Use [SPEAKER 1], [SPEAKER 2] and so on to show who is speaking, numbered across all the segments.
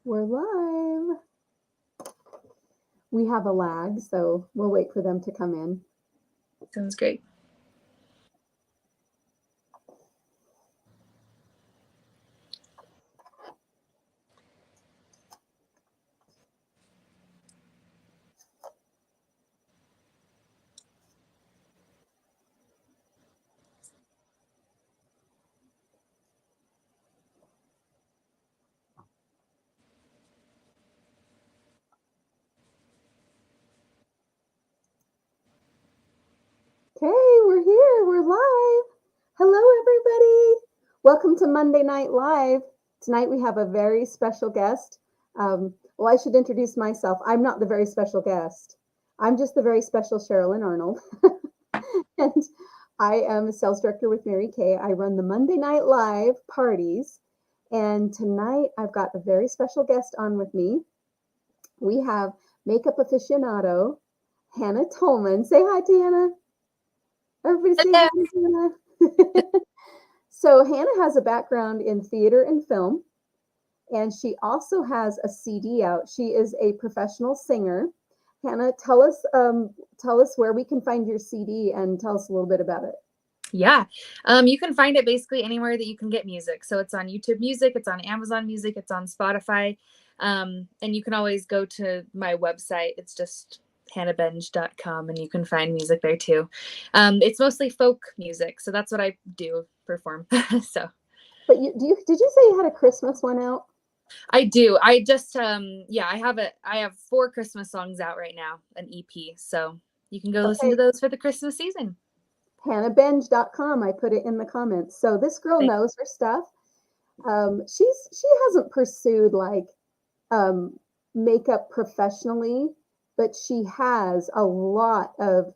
[SPEAKER 1] We're live. We have a lag, so we'll wait for them to come in.
[SPEAKER 2] Sounds great.
[SPEAKER 1] Okay, we're here. We're live. Hello, everybody. Welcome to Monday Night Live. Tonight we have a very special guest. Well, I should introduce myself. I'm not the very special guest. I'm just the very special Sherilyn Arnold. And I am a sales director with Mary Kay. I run the Monday Night Live parties. And tonight I've got a very special guest on with me. We have makeup aficionado, Hannah Tolman. Say hi to Hannah. Everybody say hi to Hannah. So Hannah has a background in theater and film, and she also has a CD out. She is a professional singer. Hannah, tell us where we can find your CD and tell us a little bit about it.
[SPEAKER 2] Yeah. You can find it basically anywhere that you can get music. So it's on YouTube Music, it's on Amazon Music, it's on Spotify. And you can always go to my website. It's just hannahbenge.com and you can find music there too. It's mostly folk music. So that's what I do perform. So.
[SPEAKER 1] But did you say you had a Christmas one out?
[SPEAKER 2] I do. I just I have 4 Christmas songs out right now, an EP. So you can go listen to those for the Christmas season.
[SPEAKER 1] hannahbenge.com. I put it in the comments. So this girl knows her stuff. She hasn't pursued like makeup professionally, but she has a lot of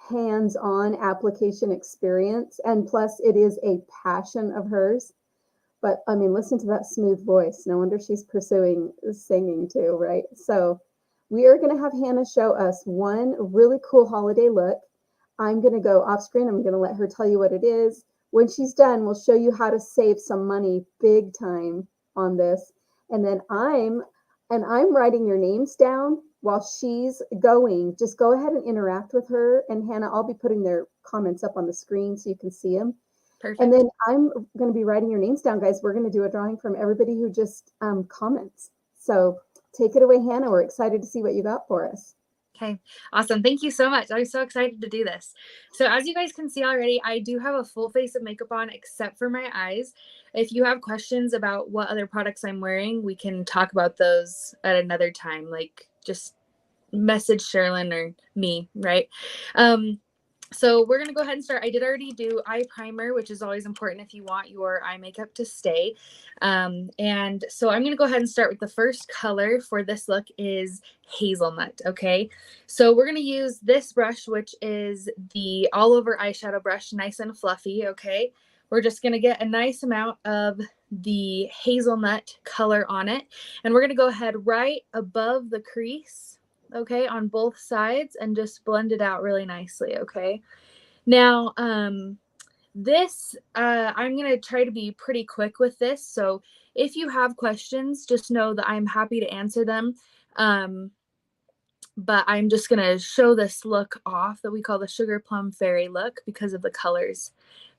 [SPEAKER 1] hands-on application experience, and plus it is a passion of hers. But I mean, listen to that smooth voice. No wonder she's pursuing singing too, right? So we are going to have Hannah show us one really cool holiday look. I'm going to go off screen. I'm going to let her tell you what it is. When she's done, we'll show you how to save some money big time on this. And then I'm writing your names down while she's going. Just go ahead and interact with her. And Hannah, I'll be putting their comments up on the screen so you can see them.
[SPEAKER 2] Perfect.
[SPEAKER 1] And then I'm going to be writing your names down, guys. We're going to do a drawing from everybody who just comments. So take it away, Hannah. We're excited to see what you got for us.
[SPEAKER 2] Okay, awesome. Thank you so much. I'm so excited to do this. So as you guys can see already, I do have a full face of makeup on except for my eyes. If you have questions about what other products I'm wearing, we can talk about those at another time. Like just message Sherilyn or me, right? So we're going to go ahead and start. I did already do eye primer, which is always important if you want your eye makeup to stay. And so I'm going to go ahead and start with the first color for this look is hazelnut. Okay. So we're going to use this brush, which is the all over eyeshadow brush, nice and fluffy. Okay. We're just going to get a nice amount of the hazelnut color on it. And we're going to go ahead right above the crease. Okay, on both sides and just blend it out really nicely. Okay, now this I'm gonna try to be pretty quick with this, so if you have questions, just know that I'm happy to answer them. But I'm just gonna show this look off that we call the Sugar Plum Fairy look because of the colors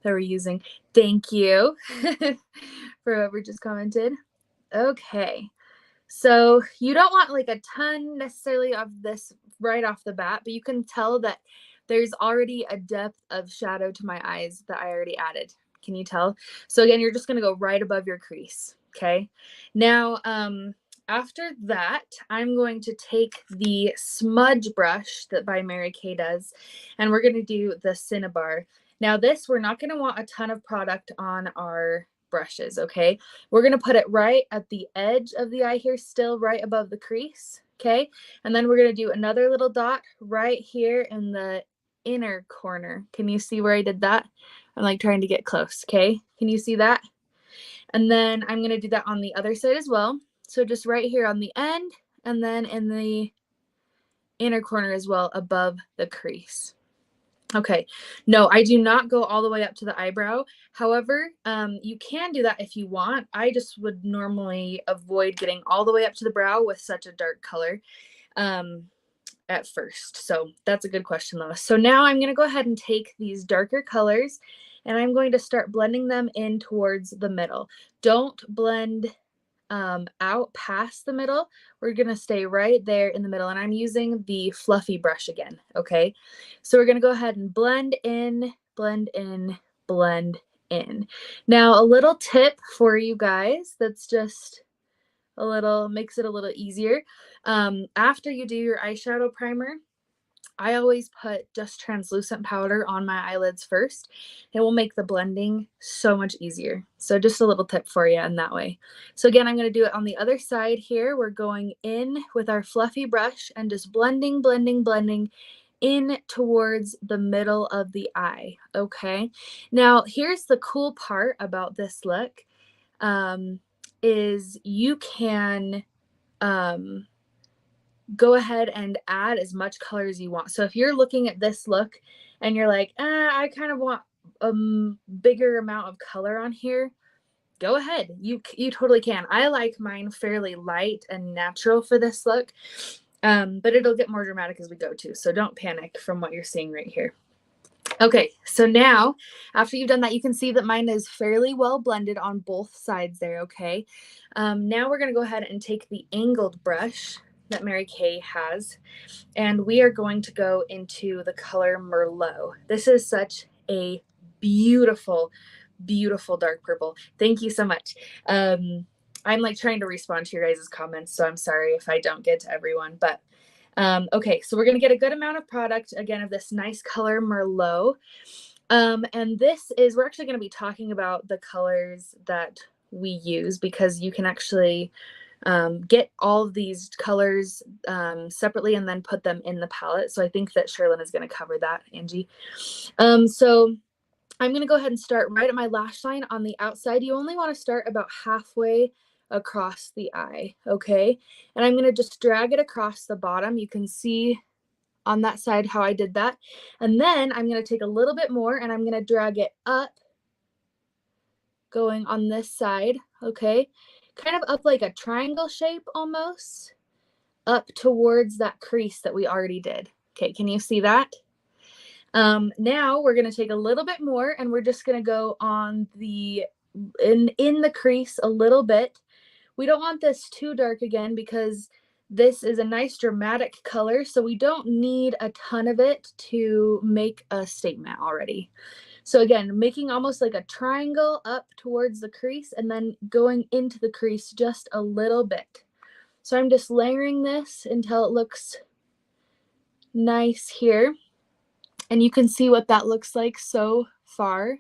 [SPEAKER 2] that we're using. Thank you for whoever just commented. Okay. So you don't want like a ton necessarily of this right off the bat, but you can tell that there's already a depth of shadow to my eyes that I already added. Can you tell? So again, you're just going to go right above your crease. Okay. Now, after that, I'm going to take the smudge brush that by Mary Kay does, and we're going to do the Cinnabar. Now this, we're not going to want a ton of product on our brushes. Okay, we're going to put it right at the edge of the eye here, still right above the crease. Okay, and then we're going to do another little dot right here in the inner corner. Can you see where I did that? I'm like trying to get close. Okay, can you see that? And then I'm going to do that on the other side as well. So just right here on the end, and then in the inner corner as well above the crease. Okay. No, I do not go all the way up to the eyebrow. However, you can do that if you want. I just would normally avoid getting all the way up to the brow with such a dark color at first. So that's a good question, Lois. So now I'm going to go ahead and take these darker colors and I'm going to start blending them in towards the middle. Don't blend out past the middle. We're going to stay right there in the middle, and I'm using the fluffy brush again. Okay. So we're going to go ahead and blend in, blend in, blend in. Now, a little tip for you guys that's just a little, makes it a little easier. After you do your eyeshadow primer, I always put just translucent powder on my eyelids first. It will make the blending so much easier. So just a little tip for you in that way. So again, I'm going to do it on the other side here. We're going in with our fluffy brush and just blending, blending, blending in towards the middle of the eye. Okay. Now here's the cool part about this look, is you can, go ahead and add as much color as you want. So if you're looking at this look and you're like, I kind of want a bigger amount of color on here, go ahead. You totally can. I like mine fairly light and natural for this look, but it'll get more dramatic as we go too. So don't panic from what you're seeing right here. Okay, so now after you've done that, you can see that mine is fairly well blended on both sides there, okay? Now we're going to go ahead and take the angled brush that Mary Kay has, and we are going to go into the color Merlot. This is such a beautiful, beautiful dark purple. Thank you so much. I'm like trying to respond to your guys' comments, so I'm sorry if I don't get to everyone, but okay, so we're going to get a good amount of product, again, of this nice color Merlot. And this is, we're actually going to be talking about the colors that we use, because you can actually get all of these colors separately and then put them in the palette. So I think that Sherilyn is going to cover that, Angie. So I'm going to go ahead and start right at my lash line on the outside. You only want to start about halfway across the eye, okay? And I'm going to just drag it across the bottom. You can see on that side how I did that. And then I'm going to take a little bit more and I'm going to drag it up, going on this side, okay? Kind of up like a triangle shape almost, up towards that crease that we already did. Okay, can you see that? Now we're going to take a little bit more and we're just going to go on the in the crease a little bit. We don't want this too dark again because this is a nice dramatic color, so we don't need a ton of it to make a statement already. So again, making almost like a triangle up towards the crease and then going into the crease just a little bit. So I'm just layering this until it looks nice here. And you can see what that looks like so far.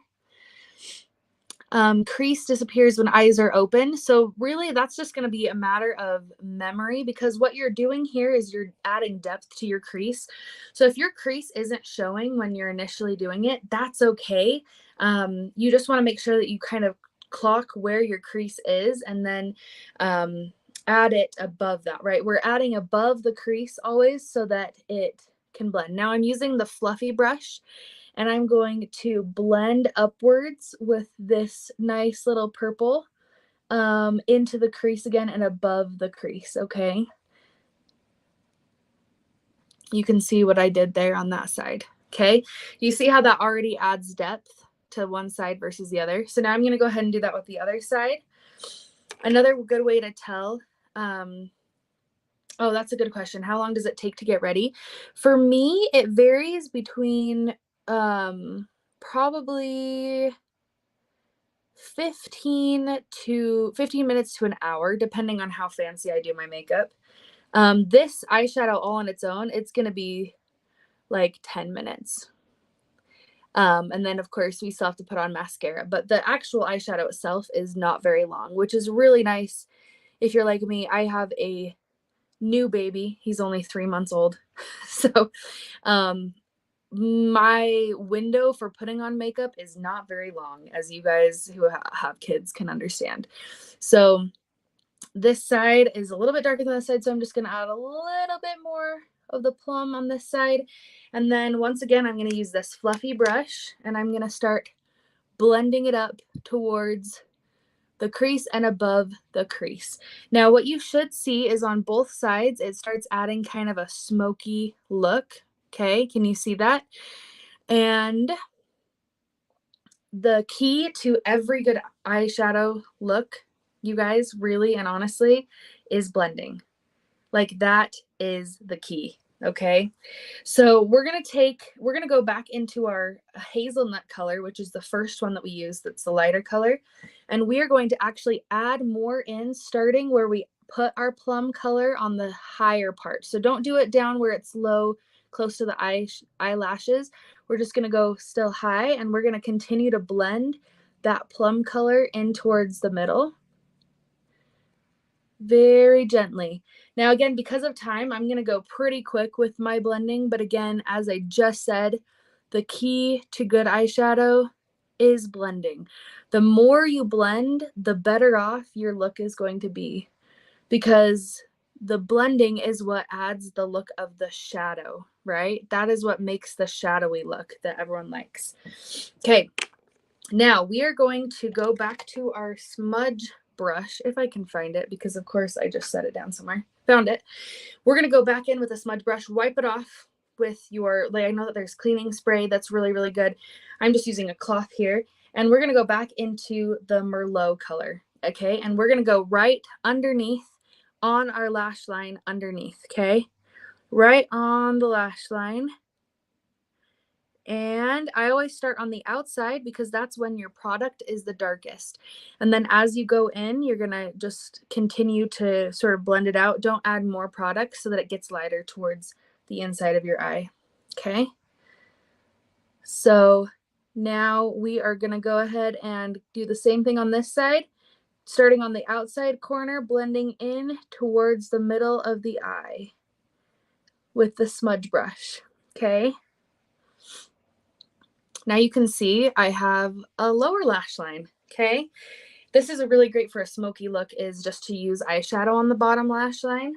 [SPEAKER 2] Crease disappears when eyes are open. So really that's just going to be a matter of memory, because what you're doing here is you're adding depth to your crease. So if your crease isn't showing when you're initially doing it, that's okay. You just want to make sure that you kind of clock where your crease is and then add it above that, right? We're adding above the crease always so that it can blend. Now I'm using the fluffy brush and I'm going to blend upwards with this nice little purple into the crease again and above the crease, okay? You can see what I did there on that side, okay? You see how that already adds depth to one side versus the other? So now I'm gonna go ahead and do that with the other side. Another good way to tell, oh, that's a good question. How long does it take to get ready? For me, it varies between probably 15 minutes to an hour, depending on how fancy I do my makeup. This eyeshadow all on its own, it's going to be like 10 minutes. And then of course we still have to put on mascara, but the actual eyeshadow itself is not very long, which is really nice. If you're like me, I have a new baby. He's only 3 months old. So, my window for putting on makeup is not very long, as you guys who have kids can understand. So this side is a little bit darker than this side, so I'm just going to add a little bit more of the plum on this side. And then once again, I'm going to use this fluffy brush and I'm going to start blending it up towards the crease and above the crease. Now what you should see is on both sides, it starts adding kind of a smoky look. Okay, can you see that? And the key to every good eyeshadow look, you guys, really and honestly, is blending. Like that is the key. Okay, so we're gonna go back into our hazelnut color, which is the first one that we use, that's the lighter color, and we are going to actually add more in, starting where we put our plum color on the higher part. So don't do it down where it's low, close to the eyelashes. We're just gonna go still high, and we're gonna continue to blend that plum color in towards the middle very gently. Now, again, because of time, I'm going to go pretty quick with my blending. But again, as I just said, the key to good eyeshadow is blending. The more you blend, the better off your look is going to be, because the blending is what adds the look of the shadow, right? That is what makes the shadowy look that everyone likes. Okay, now we are going to go back to our smudge brush, if I can find it, because of course I just set it down somewhere. Found it. We're going to go back in with a smudge brush, wipe it off with your, like, I know that there's cleaning spray that's really, really good. I'm just using a cloth here, and we're going to go back into the Merlot color, okay? And we're going to go right underneath on our lash line underneath, okay? Right on the lash line. And I always start on the outside because that's when your product is the darkest. And then as you go in, you're going to just continue to sort of blend it out. Don't add more product so that it gets lighter towards the inside of your eye. Okay. So now we are going to go ahead and do the same thing on this side, starting on the outside corner, blending in towards the middle of the eye with the smudge brush. Okay. Now you can see I have a lower lash line, okay? This is a really great for a smoky look, is just to use eyeshadow on the bottom lash line.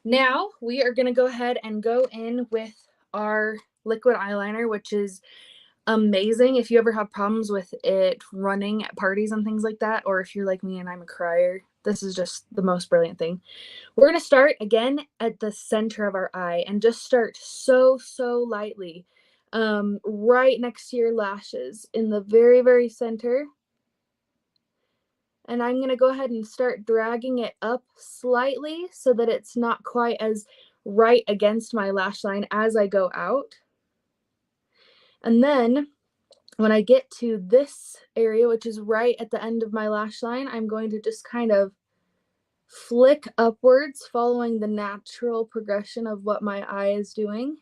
[SPEAKER 2] Now we are gonna go ahead and go in with our liquid eyeliner, which is amazing if you ever have problems with it running at parties and things like that, or if you're like me and I'm a crier. This is just the most brilliant thing. We're going to start again at the center of our eye and just start so lightly, right next to your lashes in the very, very center. And I'm going to go ahead and start dragging it up slightly so that it's not quite as right against my lash line as I go out. And then when I get to this area, which is right at the end of my lash line, I'm going to just kind of flick upwards, following the natural progression of what my eye is doing,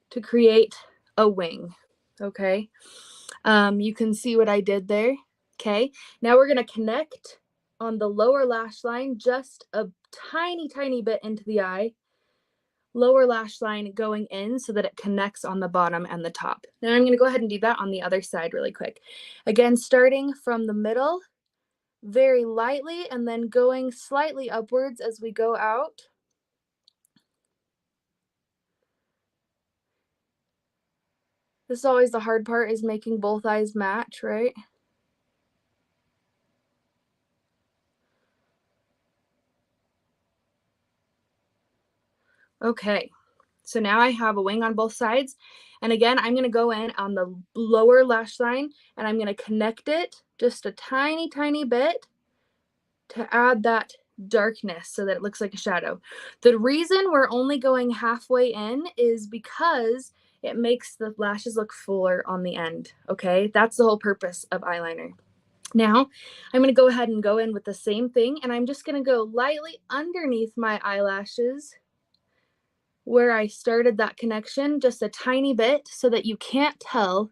[SPEAKER 2] to create a wing. Okay. You can see what I did there. Okay. Now we're going to connect on the lower lash line just a tiny bit into the eye. Lower lash line going in so that it connects on the bottom and the top. Now I'm going to go ahead and do that on the other side really quick. Again, starting from the middle, very lightly, and then going slightly upwards as we go out. This is always the hard part, is making both eyes match, right? Okay, so now I have a wing on both sides. And again, I'm going to go in on the lower lash line and I'm going to connect it just a tiny bit to add that darkness so that it looks like a shadow. The reason we're only going halfway in is because it makes the lashes look fuller on the end, okay? That's the whole purpose of eyeliner. Now, I'm going to go ahead and go in with the same thing, and I'm just going to go lightly underneath my eyelashes where I started that connection, just a tiny bit, so that you can't tell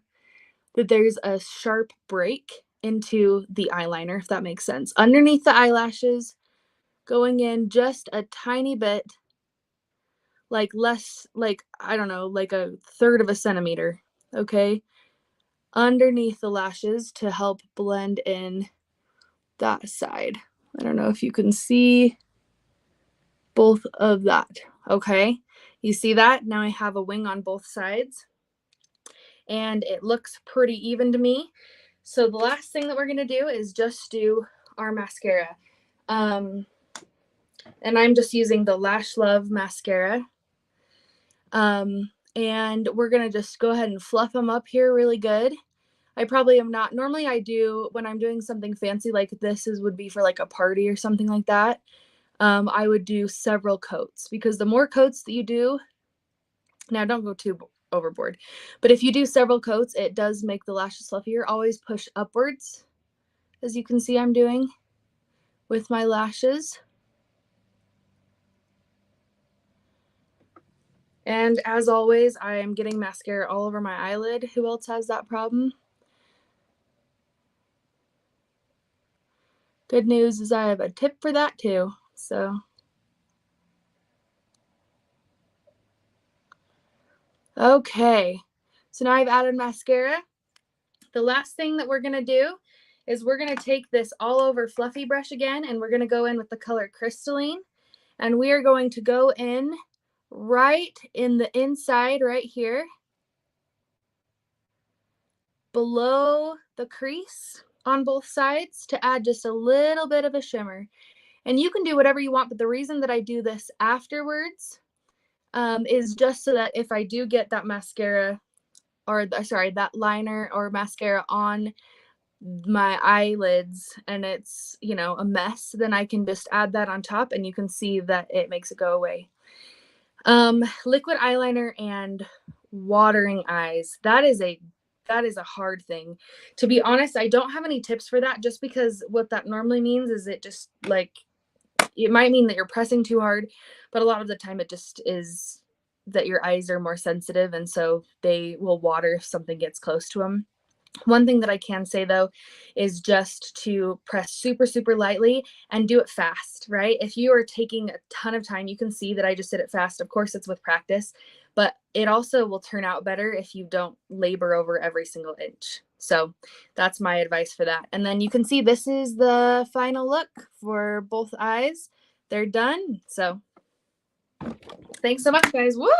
[SPEAKER 2] that there's a sharp break into the eyeliner, if that makes sense. Underneath the eyelashes, going in just a tiny bit, like less, like, I don't know, like a third of a centimeter, okay? Underneath the lashes to help blend in that side. I don't know if you can see both of that. Okay, you see that? Now I have a wing on both sides and it looks pretty even to me. So the last thing that we're gonna do is just do our mascara. And I'm just using the Lash Love mascara. And we're gonna just go ahead and fluff them up here really good. I probably am not, normally I do, when I'm doing something fancy like this would be for like a party or something like that. I would do several coats, because the more coats that you do, now don't go too overboard, but if you do several coats, it does make the lashes fluffier. Always push upwards, as you can see I'm doing with my lashes. And as always, I am getting mascara all over my eyelid. Who else has that problem? Good news is I have a tip for that too. So, okay. So now I've added mascara. The last thing that we're gonna do is we're gonna take this all over fluffy brush again, and we're gonna go in with the color Crystalline, and we are going to go in right in the inside right here, below the crease on both sides, to add just a little bit of a shimmer. And you can do whatever you want, but the reason that I do this afterwards is just so that if I do get that mascara, or sorry, that liner or mascara on my eyelids and it's, you know, a mess, then I can just add that on top and you can see that it makes it go away. Liquid eyeliner and watering eyes, that is a hard thing. To be honest, I don't have any tips for that, just because what that normally means is it just like, it might mean that you're pressing too hard, but a lot of the time it just is that your eyes are more sensitive and so they will water if something gets close to them. One thing that I can say though is just to press super, super lightly and do it fast, right? If you are taking a ton of time, you can see that I just did it fast. Of course, it's with practice, but it also will turn out better if you don't labor over every single inch. So that's my advice for that. And then you can see this is the final look for both eyes. They're done. So thanks so much, guys. Woo!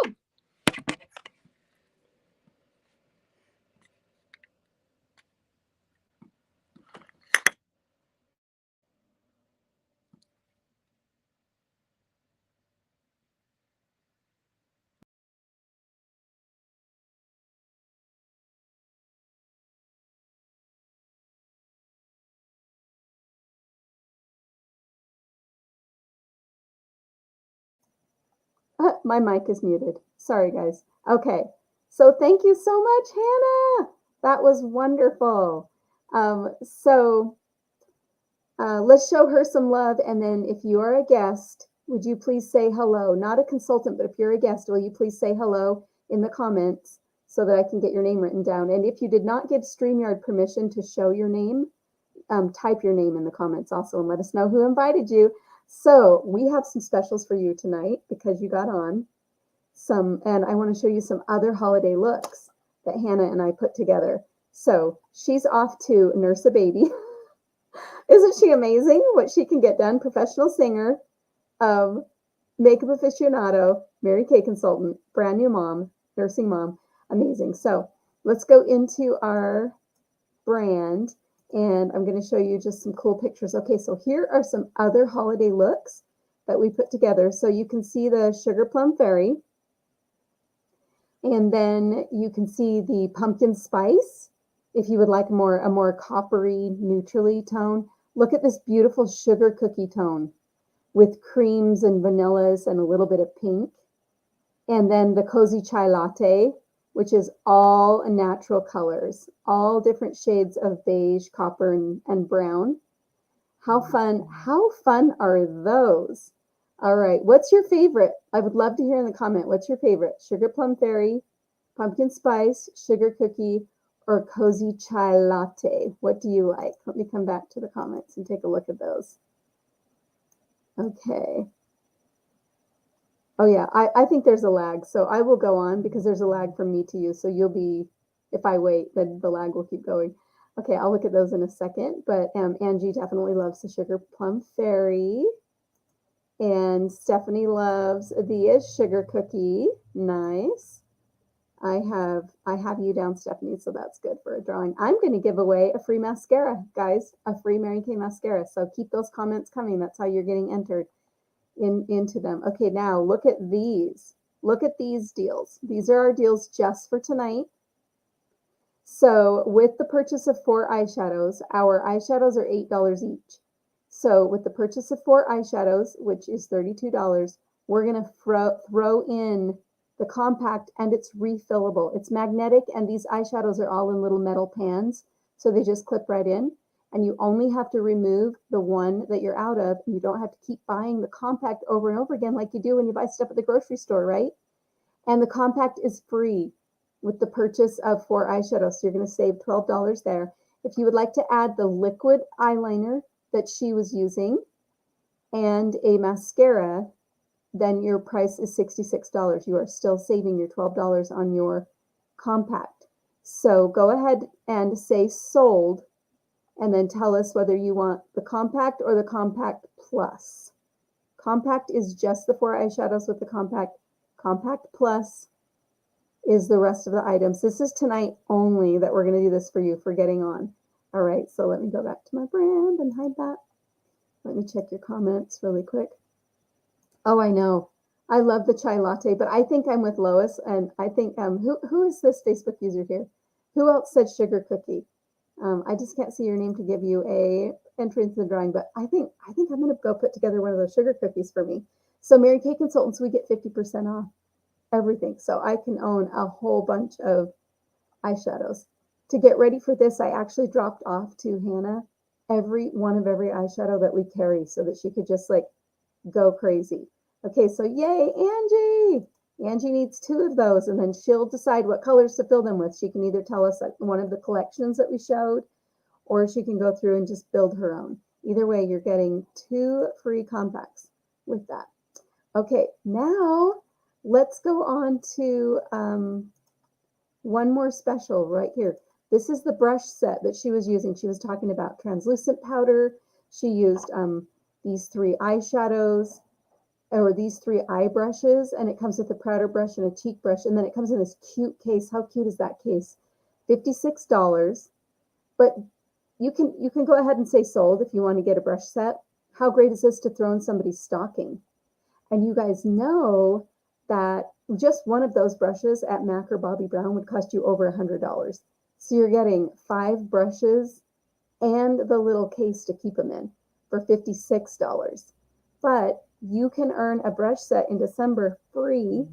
[SPEAKER 1] My mic is muted. Sorry, guys. Okay. So thank you so much, Hannah. That was wonderful. Let's show her some love. And then if you are a guest, would you please say hello? Not a consultant, but if you're a guest, will you please say hello in the comments so that I can get your name written down? And if you did not give StreamYard permission to show your name, type your name in the comments also and let us know who invited you. So we have some specials for you tonight because you got on some, and I want to show you some other holiday looks that Hannah and I put together. So she's off to nurse a baby. Isn't she amazing what she can get done? Professional singer, makeup aficionado, Mary Kay consultant, brand new mom, nursing mom. Amazing. So let's go into our brand and I'm going to show you just some cool pictures. Okay, so here are some other holiday looks that we put together. So you can see the Sugar Plum Fairy, and then you can see the pumpkin spice. If you would like a more coppery, neutrally tone, look at this beautiful sugar cookie tone with creams and vanillas and a little bit of pink. And then the cozy chai latte, which is all natural colors, all different shades of beige, copper, and brown. How fun are those? All right, what's your favorite? I would love to hear in the comment, what's your favorite? Sugar Plum Fairy, pumpkin spice, sugar cookie, or cozy chai latte? What do you like? Let me come back to the comments and take a look at those. Okay. Oh yeah, I think there's a lag, so I will go on because there's a lag from me to you. So you'll be, if I wait, then the lag will keep going. Okay, I'll look at those in a second, but Angie definitely loves the Sugar Plum Fairy. And Stephanie loves the Sugar Cookie. Nice. I have you down, Stephanie, so that's good for a drawing. I'm going to give away a free mascara, guys, a free Mary Kay mascara. So keep those comments coming. That's how you're getting entered into them. Okay, now look at these. Look at these deals. These are our deals just for tonight. So with the purchase of 4 eyeshadows, our eyeshadows are $8 each. So with the purchase of 4 eyeshadows, which is $32, we're going to throw in the compact, and it's refillable. It's magnetic, and these eyeshadows are all in little metal pans, so they just clip right in. And you only have to remove the one that you're out of, and you don't have to keep buying the compact over and over again like you do when you buy stuff at the grocery store, right? And the compact is free with the purchase of 4 eyeshadows. So you're going to save $12 there. If you would like to add the liquid eyeliner that she was using and a mascara, then your price is $66. You are still saving your $12 on your compact. So go ahead and say sold, and then tell us whether you want the compact or the compact plus. Compact is just the 4 eyeshadows with the compact. Compact plus is the rest of the items. This is tonight only that we're going to do this for you for getting on. All right, so let me go back to my brand and hide that. Let me check your comments really quick. Oh, I know. I love the chai latte, but I think I'm with Lois, and I think who is this Facebook user here? Who else said sugar cookie? I just can't see your name to give you a entry into the drawing, but I think I'm going to go put together one of those sugar cookies for me. So Mary Kay Consultants, we get 50% off everything, so I can own a whole bunch of eyeshadows. To get ready for this, I actually dropped off to Hannah every eyeshadow that we carry so that she could just like go crazy. Okay, so yay, Angie! Angie needs 2 of those, and then she'll decide what colors to fill them with. She can either tell us one of the collections that we showed, or she can go through and just build her own. Either way, you're getting 2 free compacts with that. Okay, now let's go on to one more special right here. This is the brush set that she was using. She was talking about translucent powder. She used these 3 eyeshadows, or these 3 eye brushes, and it comes with a powder brush and a cheek brush, and then it comes in this cute case. How cute is that case? $56. But you can go ahead and say sold if you want to get a brush set. How great is this to throw in somebody's stocking? And you guys know that just one of those brushes at MAC or Bobbi Brown would cost you over $100. So you're getting 5 brushes and the little case to keep them in for $56. But you can earn a brush set in December free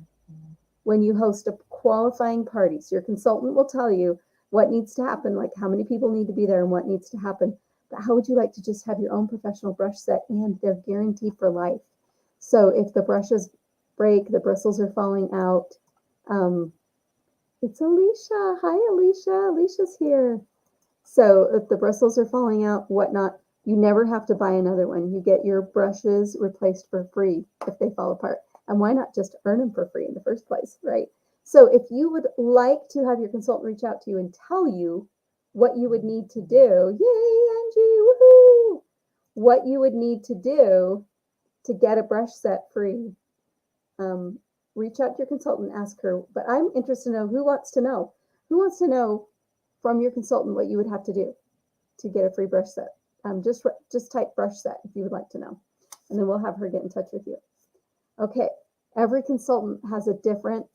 [SPEAKER 1] when you host a qualifying party. So your consultant will tell you what needs to happen, like how many people need to be there and what needs to happen. But how would you like to just have your own professional brush set, and they're guaranteed for life? So if the brushes break, the bristles are falling out. It's Alicia. Hi, Alicia. Alicia's here. So if the bristles are falling out, whatnot, you never have to buy another one. You get your brushes replaced for free if they fall apart. And why not just earn them for free in the first place, right? So if you would like to have your consultant reach out to you and tell you what you would need to do, yay, Angie, woohoo! What you would need to do to get a brush set free, reach out to your consultant, ask her. But I'm interested to know who wants to know. Who wants to know from your consultant what you would have to do to get a free brush set? Just type brush set if you would like to know, and then we'll have her get in touch with you. Okay, every consultant has a different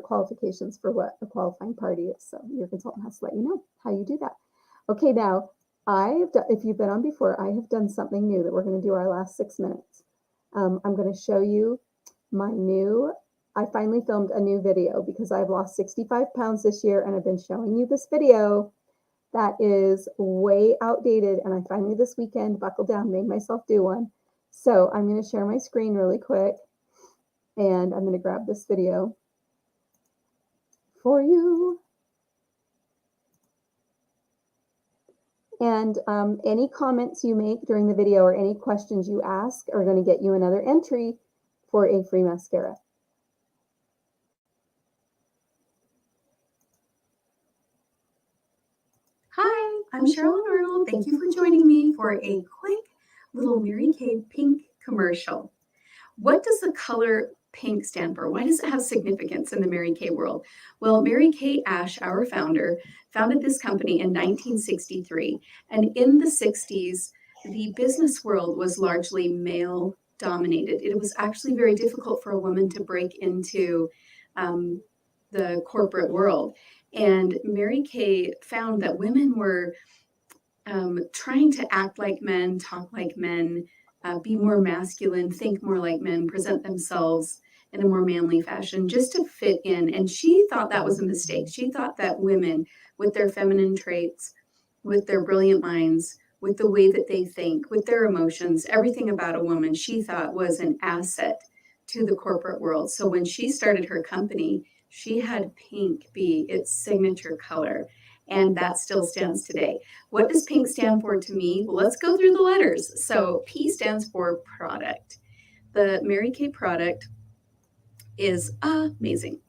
[SPEAKER 1] qualifications for what a qualifying party is, so your consultant has to let you know how you do that. Okay, now if you've been on before, I have done something new that we're going to do our last 6 minutes. I'm going to show you I finally filmed a new video because I've lost 65 pounds this year, and I've been showing you this video that is way outdated, and I finally this weekend buckled down, made myself do one. So I'm going to share my screen really quick, and I'm going to grab this video for you. And any comments you make during the video or any questions you ask are going to get you another entry for a free mascara.
[SPEAKER 2] Hi,
[SPEAKER 3] I'm Cheryl Arnold. Thank you for joining me for a quick little Mary Kay pink commercial. What does the color pink stand for? Why does it have significance in the Mary Kay world? Well, Mary Kay Ash, our founder, founded this company in 1963. And in the 60s, the business world was largely male dominated. It was actually very difficult for a woman to break into the corporate world. And Mary Kay found that women were trying to act like men, talk like men, be more masculine, think more like men, present themselves in a more manly fashion just to fit in. And she thought that was a mistake. She thought that women, with their feminine traits, with their brilliant minds, with the way that they think, with their emotions, everything about a woman, she thought was an asset to the corporate world. So when she started her company, she had pink be its signature color. And that still stands today. What does pink stand for to me? Well, let's go through the letters. So P stands for product. The Mary Kay product is amazing.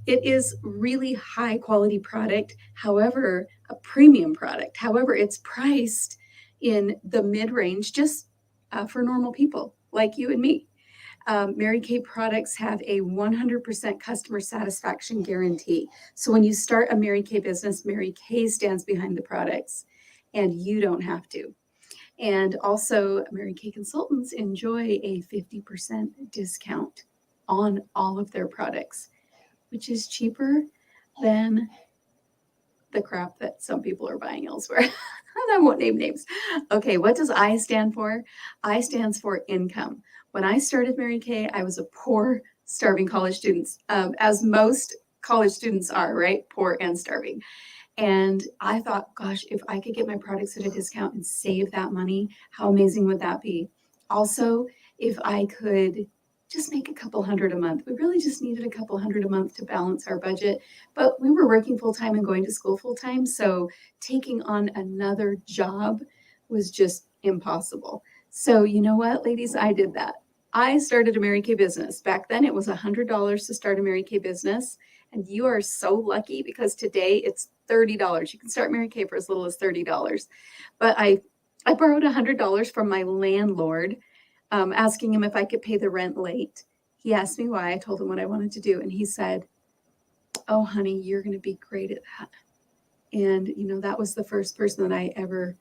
[SPEAKER 3] It is really high quality product, however, a premium product. However, it's priced in the mid-range just for normal people like you and me. Mary Kay products have a 100% customer satisfaction guarantee. So when you start a Mary Kay business, Mary Kay stands behind the products and you don't have to. And also, Mary Kay consultants enjoy a 50% discount on all of their products, which is cheaper than the crap that some people are buying elsewhere. I won't name names. Okay, what does I stand for? I stands for income. When I started Mary Kay, I was a poor, starving college student, as most college students are, right? Poor and starving. And I thought, gosh, if I could get my products at a discount and save that money, how amazing would that be? Also, if I could just make a couple hundred a month. We really just needed a couple hundred a month to balance our budget, but we were working full time and going to school full time. So taking on another job was just impossible. So you know what, ladies, I did that. I started a Mary Kay business. Back then it was $100 to start a Mary Kay business. And you are so lucky because today it's $30. You can start Mary Kay for as little as $30. But I borrowed $100 from my landlord, asking him if I could pay the rent late. He asked me why. I told him what I wanted to do. And he said, "Oh, honey, you're going to be great at that." And, you know, that was the first person that I ever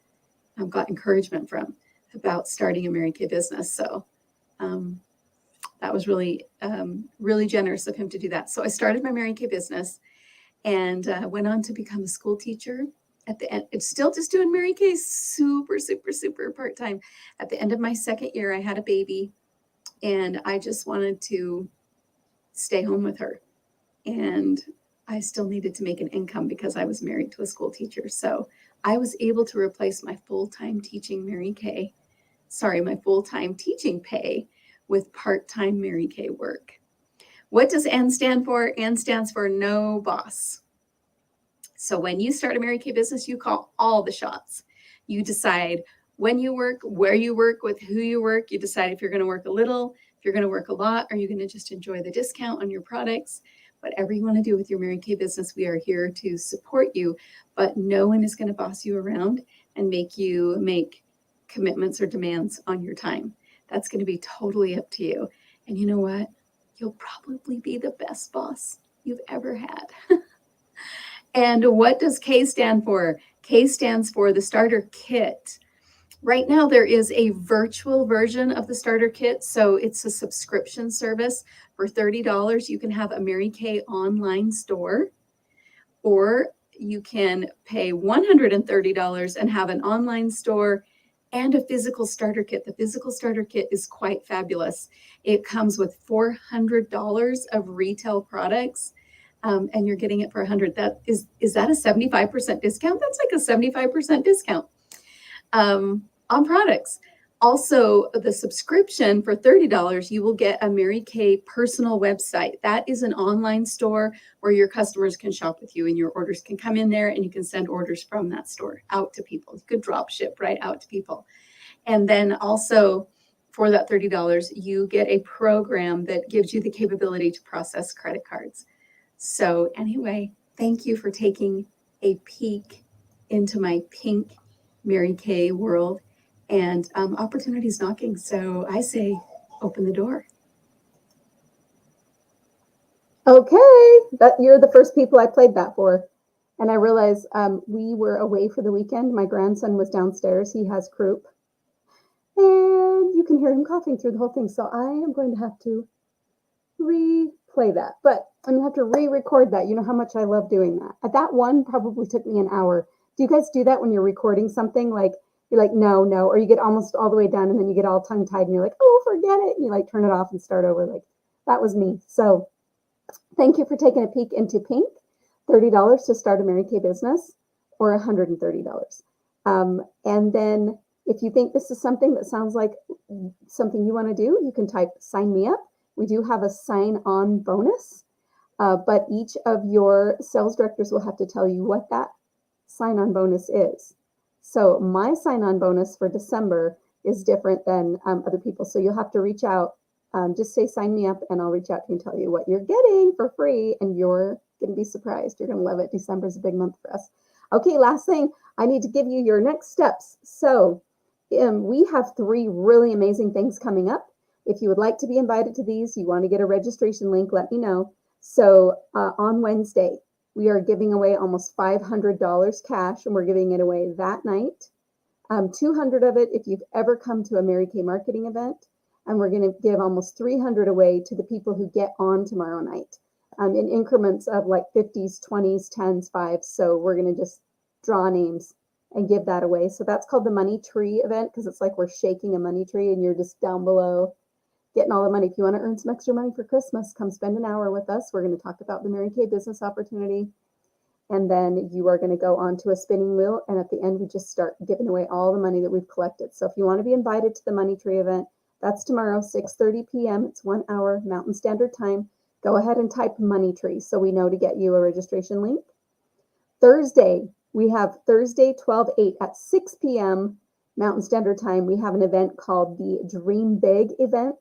[SPEAKER 3] got encouragement from about starting a Mary Kay business. So that was really, really generous of him to do that. So I started my Mary Kay business and went on to become a school teacher. At the end, it's still just doing Mary Kay super, super, super part-time. At the end of my second year, I had a baby and I just wanted to stay home with her. And I still needed to make an income because I was married to a school teacher. So I was able to replace my full-time teaching my full-time teaching pay with part-time Mary Kay work. What does N stand for? N stands for no boss. So when you start a Mary Kay business, you call all the shots. You decide when you work, where you work, with who you work. You decide if you're going to work a little, if you're going to work a lot, or you're going to just enjoy the discount on your products. Whatever you want to do with your Mary Kay business, we are here to support you, but no one is going to boss you around and make you make commitments or demands on your time. That's going to be totally up to you. And you know what? You'll probably be the best boss you've ever had. And what does K stand for? K stands for the starter kit. Right now, there is a virtual version of the starter kit. So it's a subscription service. For $30, you can have a Mary Kay online store, or you can pay $130 and have an online store and a physical starter kit. The physical starter kit is quite fabulous. It comes with $400 of retail products. And you're getting it for $100. Is that a 75% discount? That's like a 75% discount on products. Also, the subscription for $30, you will get a Mary Kay personal website. That is an online store where your customers can shop with you and your orders can come in there and you can send orders from that store out to people. You could drop ship right out to people. And then also for that $30, you get a program that gives you the capability to process credit cards. So anyway, thank you for taking a peek into my pink Mary Kay world, and opportunities knocking. So I say, open the door.
[SPEAKER 1] Okay, that you're the first people I played that for. And I realized we were away for the weekend. My grandson was downstairs. He has croup. And you can hear him coughing through the whole thing. So I am going to have to replay that. But I'm going to have to re-record that. You know how much I love doing that. That one probably took me an hour. Do you guys do that when you're recording something? Like, you're like, no, or you get almost all the way done and then you get all tongue-tied and you're like, oh, forget it. And you like turn it off and start over. Like, that was me. So thank you for taking a peek into Pink. $30 to start a Mary Kay business, or $130. And then if you think this is something that sounds like something you want to do, you can type sign me up. We do have a sign on bonus, but each of your sales directors will have to tell you what that sign on bonus is. So my sign on bonus for December is different than other people. So you'll have to reach out. Just say sign me up and I'll reach out to you and tell you what you're getting for free, and you're going to be surprised. You're going to love it. December is a big month for us. Okay, last thing, I need to give you your next steps. So we have 3 really amazing things coming up. If you would like to be invited to these, you want to get a registration link, let me know. So on Wednesday, we are giving away almost $500 cash, and we're giving it away that night. 200 of it if you've ever come to a Mary Kay marketing event. And we're going to give almost 300 away to the people who get on tomorrow night in increments of like 50s, 20s, 10s, 5s. So we're going to just draw names and give that away. So that's called the Money Tree event, because it's like we're shaking a money tree and you're just down below getting all the money. If you want to earn some extra money for Christmas, come spend an hour with us. We're going to talk about the Mary Kay business opportunity. And then you are going to go onto a spinning wheel. And at the end, we just start giving away all the money that we've collected. So if you want to be invited to the Money Tree event, that's tomorrow, 6:30 p.m. It's 1 hour Mountain Standard Time. Go ahead and type Money Tree so we know to get you a registration link. Thursday, we have Thursday, 12/8 at 6 p.m. Mountain Standard Time. We have an event called the Dream Big event.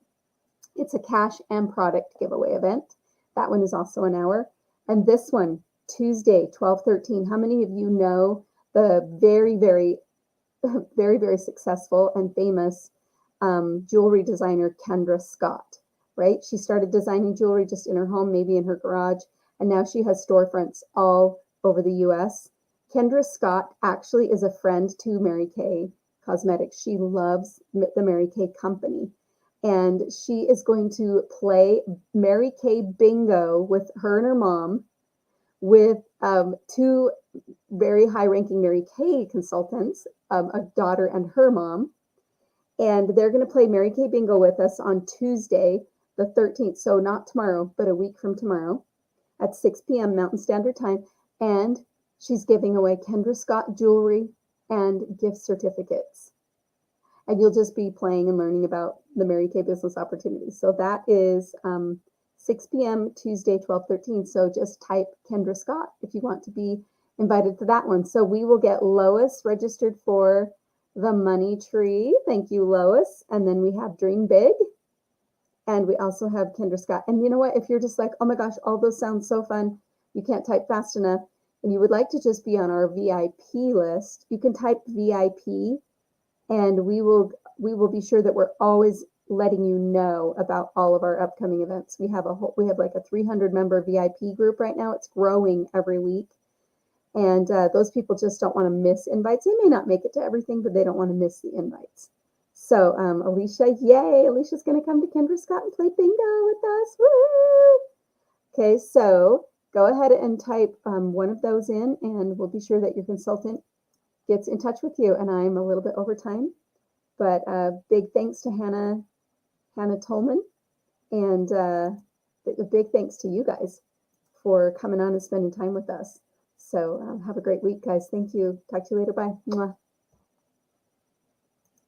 [SPEAKER 1] It's a cash and product giveaway event. That one is also an hour. And this one, Tuesday, 12/13. How many of you know the very, very, very, very successful and famous jewelry designer Kendra Scott, right? She started designing jewelry just in her home, maybe in her garage, and now she has storefronts all over the US. Kendra Scott actually is a friend to Mary Kay Cosmetics. She loves the Mary Kay company, and she is going to play Mary Kay bingo with her and her mom, with 2 very high-ranking Mary Kay consultants, a daughter and her mom. And they're going to play Mary Kay Bingo with us on Tuesday, the 13th. So not tomorrow, but a week from tomorrow at 6 p.m. Mountain Standard Time. And she's giving away Kendra Scott jewelry and gift certificates. And you'll just be playing and learning about the Mary Kay business opportunity. So that is 6 p.m. Tuesday, 12/13. So just type Kendra Scott if you want to be invited to that one. So we will get Lois registered for the Money Tree. Thank you, Lois. And then we have Dream Big. And we also have Kendra Scott. And you know what? If you're just like, oh my gosh, all those sound so fun, you can't type fast enough, and you would like to just be on our VIP list, you can type VIP, and we will be sure that we're always letting you know about all of our upcoming events. We have like a 300 member VIP group right now. It's growing every week. And those people just don't want to miss invites. They may not make it to everything, but they don't want to miss the invites. So Alicia, yay, Alicia's going to come to Kendra Scott and play bingo with us. Woo! Okay, so go ahead and type one of those in, and we'll be sure that your consultant gets in touch with you. And I'm a little bit over time, but big thanks to Hannah Tolman, and a big thanks to you guys for coming on and spending time with us. So have a great week, guys. Thank you. Talk to you later. Bye. Mwah.